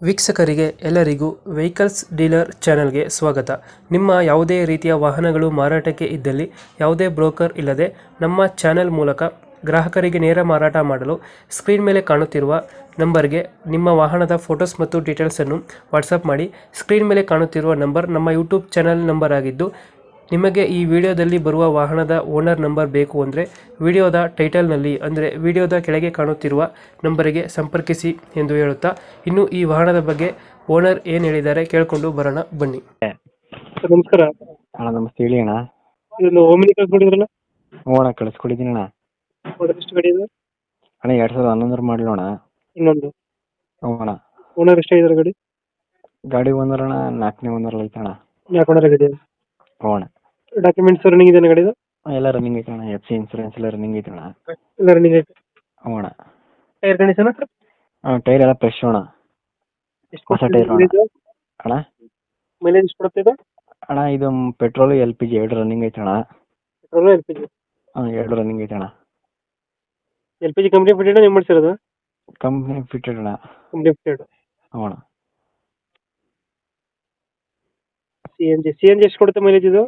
ವೀಕ್ಷಕರಿಗೆ ಎಲ್ಲರಿಗೂ vehicles dealer ಚಾನೆಲ್ಗೆ ಸ್ವಾಗತ. ನಿಮ್ಮ ಯಾವುದೇ ರೀತಿಯ ವಾಹನಗಳು ಮಾರಾಟಕ್ಕೆ ಇದ್ದಲ್ಲಿ ಯಾವುದೇ ಬ್ರೋಕರ್ ಇಲ್ಲದೆ ನಮ್ಮ ಚಾನೆಲ್ ಮೂಲಕ ಗ್ರಾಹಕರಿಗೆ ನೇರ ಮಾರಾಟ ಮಾಡಲು ಸ್ಕ್ರೀನ್ ಮೇಲೆ ಕಾಣುತ್ತಿರುವ ನಂಬರ್ಗೆ ನಿಮ್ಮ ವಾಹನದ ಫೋಟೋಸ್ ಮತ್ತು ಡೀಟೇಲ್ಸನ್ನು ವಾಟ್ಸಪ್ ಮಾಡಿ. ಸ್ಕ್ರೀನ್ ಮೇಲೆ ಕಾಣುತ್ತಿರುವ ನಂಬರ್ ನಮ್ಮ ಯೂಟ್ಯೂಬ್ ಚಾನೆಲ್ ನಂಬರ್ ಆಗಿದ್ದು, ನಿಮಗೆ ಈ ವಿಡಿಯೋದಲ್ಲಿ ಬರುವ ವಾಹನದ ಓನರ್ ನಂಬರ್ ಬೇಕು ಅಂದರೆ ವಿಡಿಯೋದ ಟೈಟಲ್ನಲ್ಲಿ ಅಂದರೆ ವಿಡಿಯೋದ ಕೆಳಗೆ ಕಾಣುತ್ತಿರುವ ನಂಬರಿಗೆ ಸಂಪರ್ಕಿಸಿ ಎಂದು ಹೇಳುತ್ತಾ, ಇನ್ನು ಈ ವಾಹನದ ಬಗ್ಗೆ ಓನರ್ ಏನು ಹೇಳಿದ್ದಾರೆ ಕೇಳಿಕೊಂಡು ಬರೋಣ ಬನ್ನಿ. ಸರ್ ನಮಸ್ಕಾರ. ಅಣ್ಣ ನಮಸ್ತೆ, ಹೇಳಿ ಅಣ್ಣ. ಇದೊಂದು ಓಮಿನಿ ಕಳ್ಸ್ಕೊಂಡಿದ್ರಲ್ಲ, ಹ್ಞೂ ಅಣ್ಣ, ಕಳಿಸ್ಕೊಡಿದ್ದೀನಿ ಅಣ್ಣ. ಓನರ್ ಎಷ್ಟು ಗಾಡಿ ಇದೆ? ಅಣ್ಣ 2011 ಮಾಡಲು ಅಣ್ಣ. ಇನ್ನೊಂದು ಹ್ಞೂ ಅಣ್ಣ. ಓನರ್ ಎಷ್ಟಾಗಿದ್ದಾರೆ ಗಾಡಿ? ಗಾಡಿ ಓನರ್ ಅಣ್ಣ 4ನೇ ಓನರ್ ಐತೆ ಅಣ್ಣ. ಯಾಕೆ ಓನರ್ ಗಾಡಿ? ಹ್ಞೂ ಅಣ್ಣ. ಡಾಕ್ಯುಮೆಂಟ್ಸ್ ರನ್ನಿಂಗ್ ಇದೆ ಗಾಡಿದು? ಎಲ್ಲ ರನ್ನಿಂಗ್ ಐತೆ ಅಣ್ಣ, FC ಇನ್ಸೂರೆನ್ಸ್ ಎಲ್ಲ ರನ್ನಿಂಗ್ ಐತೆ ಅಣ್ಣ. ಎಲ್ಲ ರನ್ನಿಂಗ್ ಐತೆ. ಹ್ಞೂ ಅಣ್ಣ. Tyre condition? ಹಾಂ, ಟೈರ್ ಎಲ್ಲ ಫ್ರೆಶ್ ಅಣ್ಣ, ಎಷ್ಟು ಹೊಸ ಟೈರ್ ಅಣ್ಣ. ಅಣ್ಣ ಮೈಲೇಜ್ ಎಷ್ಟು ಕೊಡುತ್ತೆ ಇದು? ಅಣ್ಣ ಇದು ಪೆಟ್ರೋಲು LPG ಎರಡು ರನ್ನಿಂಗ್ ಐತೆ ಅಣ್ಣ. Petrol LPG? ಹಾಂ, ಎರಡು ರನ್ನಿಂಗ್ ಐತೆ ಅಣ್ಣ. LPG ಕಂಪ್ನಿ ಫಿಟೆಡ್ ನೀವು ಮಾಡಿಸಿರೋದು? ಕಂಪ್ನಿ ಫಿಟೆಡ್ ಅಣ್ಣ. Company fitted. ಹ್ಞೂ ಅಣ್ಣ. CNG ಎಷ್ಟು ಕೊಡುತ್ತೆ ಮೈಲೇಜ್ ಇದು?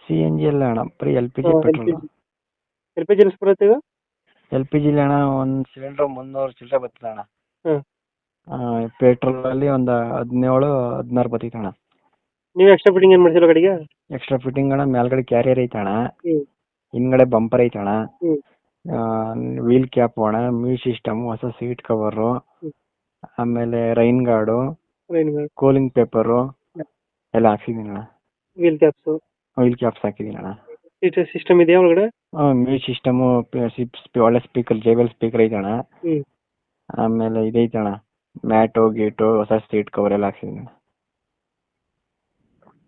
CNG ಎಲ್ಲ ಅಣ್ಣ, ಬರೀ LPG ಪೆಟ್ರೋಲ್. LPG ಎಷ್ಟು ಬರುತ್ತೆ ಇದು? LPG ಅಣ್ಣ ಒಂದು ಸಿಲಿಂಡ್ರ್ 300 ಚಿಲ್ಲರೆ ಬರ್ತದೆ ಅಣ್ಣ. ಹಾಂ. ಪೆಟ್ರೋಲಲ್ಲಿ ಒಂದು 17-16 ಬರ್ತೈತೆ ಅಣ್ಣ. ನೀವು ಎಕ್ಸ್ಟ್ರಾ ಫಿಟ್ಟಿಂಗ್ ಏನು ಮಾಡ್ಸಿರೋ ಗಾಡಿಗೆ? ಎಕ್ಸ್ಟ್ರಾ ಫಿಟ್ಟಿಂಗ್ ಅಣ್ಣ, ಮೇಲ್ಗಡೆ ಕ್ಯಾರಿಯರ್ ಐತೆ ಅಣ್ಣ, ಹ್ಞೂ. ಹಿಂದ್ಗಡೆ ಬಂಪರ್ ಐತೆ ಅಣ್ಣ, ಹ್ಞೂ. ವೀಲ್ ಕ್ಯಾಪ್ ಅಣ್ಣ, ಮ್ಯೂಸಿಕ್ ಸಿಸ್ಟಮ್, ಹೊಸ ಸೀಟ್ ಕವರು, ಹ್ಞೂ. ಆಮೇಲೆ ರೈನ್ ಗಾರ್ಡು, ಕೂಲಿಂಗ್ ಪೇಪರು ಎಲ್ಲ ಹಾಕ್ಸಿದ್ದೀನಿ ಅಣ್ಣ. Wheel caps? ವೀಲ್ ಕ್ಯಾಪ್ಸ್ ಹಾಕಿದ್ದೀನಿ ಅಣ್ಣ. ಸಿಸ್ಟಮ್ ಇದೆಯಾ ಒಳಗಡೆ? ಮ್ಯೂಸಿಕ್ ಸಿಸ್ಟಮು, ಒಳ್ಳೆ ಸ್ಪೀಕರ್, JBL ಸ್ಪೀಕರ್ ಐತೆ ಅಣ್ಣ. ಹ್ಞೂ. ಆಮೇಲೆ ಇದೈತೆ ಅಣ್ಣ, ಮ್ಯಾಟು ಗೀಟು, ಹೊಸ ಸೀಟ್ ಕವರ್ ಎಲ್ಲ ಹಾಕ್ಸಿದ್ದೀನಿ ಅಣ್ಣ.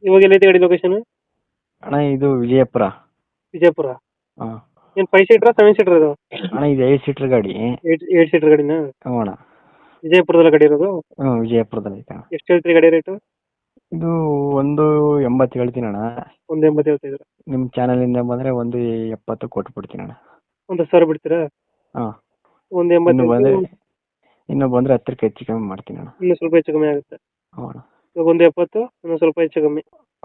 ಇವಾಗ ಎಲ್ಲೈತೆ ಗಾಡಿ ಲೊಕೇಶನ್? ಅಣ್ಣ ಇದು ವಿಜಯಪುರ. ವಿಜಯಪುರ? ಹಾಂ. ಏನು 5 ಸೀಟ್ರಾ 7 ಸೀಟರ್ ಇದು? ಅಣ್ಣ ಇದು 8 ಸೀಟ್ರ್ ಗಾಡಿ. 8 ಸೀಟರ್ ಗಾಡಿನಾ? ಹ್ಞೂ ಅಣ್ಣ. ವಿಜಯಪುರದಲ್ಲಿ ಗಾಡಿ ಇರೋದು? ಹ್ಞೂ, ವಿಜಯಪುರದಲ್ಲಿ ಐತೆ ಅಣ್ಣ. ಎಷ್ಟು ಹೇಳ್ತೀರಿ ಗಾಡಿ ರೇಟು? ಇದು 1.80 ಹೇಳ್ತೀನಿ ಅಣ್ಣ. 1.80 ಹೇಳ್ತಿದ್ದೀರಾ? ನಿಮ್ಮ ಚಾನಲಿಂದ ಬಂದರೆ 1.70 ಕೊಟ್ಬಿಡ್ತೀನಿ ಅಣ್ಣ. 10,000 ಬಿಡ್ತೀರಾ? ಹಾಂ. 1.80. ಇನ್ನು ಬಂದರೆ 10ಕ್ಕೆ ಹೆಚ್ಚು ಕಮ್ಮಿ ಮಾಡ್ತೀನಿ ಅಣ್ಣ. ಇನ್ನೂ ಸ್ವಲ್ಪ ಹೆಚ್ಚು ಕಮ್ಮಿ ಆಗುತ್ತೆ. ಹ್ಞೂ ಅಣ್ಣ. ಇವಾಗ 1.70, ಇನ್ನೂ ಸ್ವಲ್ಪ ಹೆಚ್ಚು ಕಮ್ಮಿ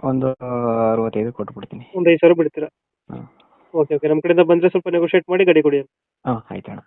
ಒಂದು 65 ಕೊಟ್ಬಿಡ್ತೀನಿ. ಒಂದು 5,000 ಬಿಡ್ತೀರಾ? ಹಾಂ. ಓಕೆ, ನಮ್ಮ ಕಡೆಯಿಂದ ಬಂದರೆ ಸ್ವಲ್ಪ ನೆಗೋಷಿಯೇಟ್ ಮಾಡಿ ಗಾಡಿ ಕೊಡಿ. ಹಾಂ, ಆಯ್ತು ಅಣ್ಣ.